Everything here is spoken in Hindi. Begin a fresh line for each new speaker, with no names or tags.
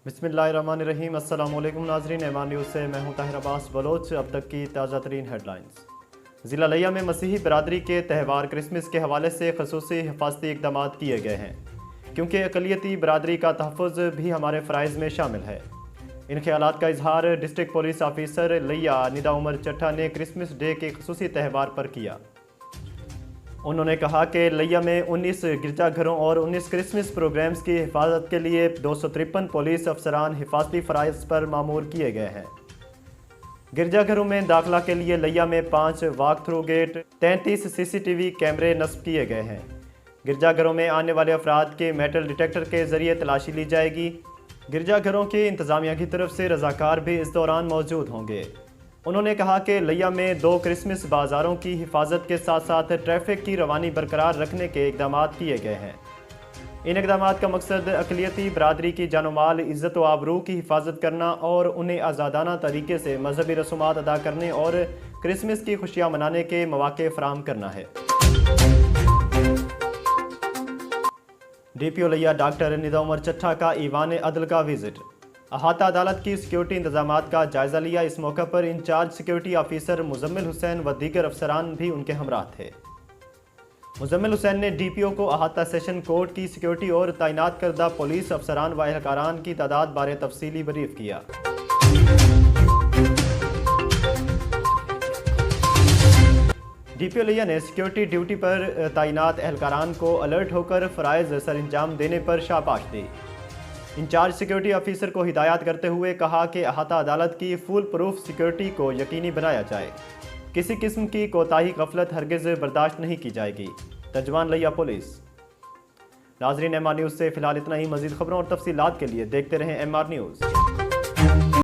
बिस्मिल्लाहिर्रहमानिर्रहीम। अस्सलाम वालेकुम नाज़रीन, एमान न्यूज़ से मैं हूं ताहिर अब्बास बलोच। अब तक की ताज़ा तरीन हेडलाइंस। ज़िला लिया में मसीही बरादरी के त्यौहार क्रिसमस के हवाले से खसूसी हिफाजती इक़दाम किए गए हैं, क्योंकि अक़लियती बरादरी का तहफ़्फ़ुज़ भी हमारे फ़राइज़ में शामिल है। इन ख़यालात का इजहार डिस्ट्रिक्ट पुलिस ऑफिसर लिया निदा उमर चट्टा ने क्रिसमस डे के खसूसी त्यौहार पर किया। उन्होंने कहा कि लिया में 19 गिरजाघरों और 19 क्रिसमस प्रोग्राम्स की हिफाजत के लिए 253 पुलिस अफसरान हिफाजती फ़राइज़ पर मामूर किए गए हैं। गिरजाघरों में दाखिला के लिए लिया में 5 वॉक थ्रू गेट, 33 CCTV कैमरे नस्ब किए गए हैं। गिरजाघरों में आने वाले अफराद के मेटल डिटेक्टर के ज़रिए तलाशी ली जाएगी। गिरजाघरों की इंतज़ामिया की तरफ से रज़ाकार भी इस दौरान मौजूद होंगे। उन्होंने कहा कि लिया में 2 क्रिसमस बाज़ारों की हिफाजत के साथ साथ ट्रैफिक की रवानी बरकरार रखने के इक़दाम किए गए हैं। इन इक़दाम का मकसद अक़लियती बरादरी की जानो माल, इज़्ज़त व आबरू की हिफाजत करना और उन्हें आज़ादाना तरीके से मजहबी रसूमात अदा करने और क्रिसमस की खुशियाँ मनाने के मौक़े फ़राहम करना है। DPO लिया डॉक्टर निदा उमर चट्टा का ईवान अदल का विजिट। अहाता अदालत की सिक्योरिटी इंतजामात का जायज़ा लिया। इस मौके पर incharge security officer Muzammil Hussain व दीगर अफसरान भी उनके हमरा थे। मुजम्मिल हुसैन ने DPO को अहाता सेशन कोर्ट की सिक्योरिटी और तैनात करदा पुलिस अफसरान व एहलकारान की तादाद बारे तफसीली ब्रीफ किया। DPO लिया ने सिक्योरिटी ड्यूटी पर तैनात एहलकारान को अलर्ट होकर फ़राइज़ सर अंजाम देने पर शाबाश दी। इंचार्ज सिक्योरिटी ऑफिसर को हिदायत करते हुए कहा कि अहाता अदालत की फुल प्रूफ सिक्योरिटी को यकीनी बनाया जाए। किसी किस्म की कोताही गफलत हरगिज़ बर्दाश्त नहीं की जाएगी। तर्जुमान लिया पुलिस। नाज़रीन, MR न्यूज़ से फ़िलहाल इतना ही। मज़ीद खबरों और तफसीलात के लिए देखते रहें MR न्यूज़।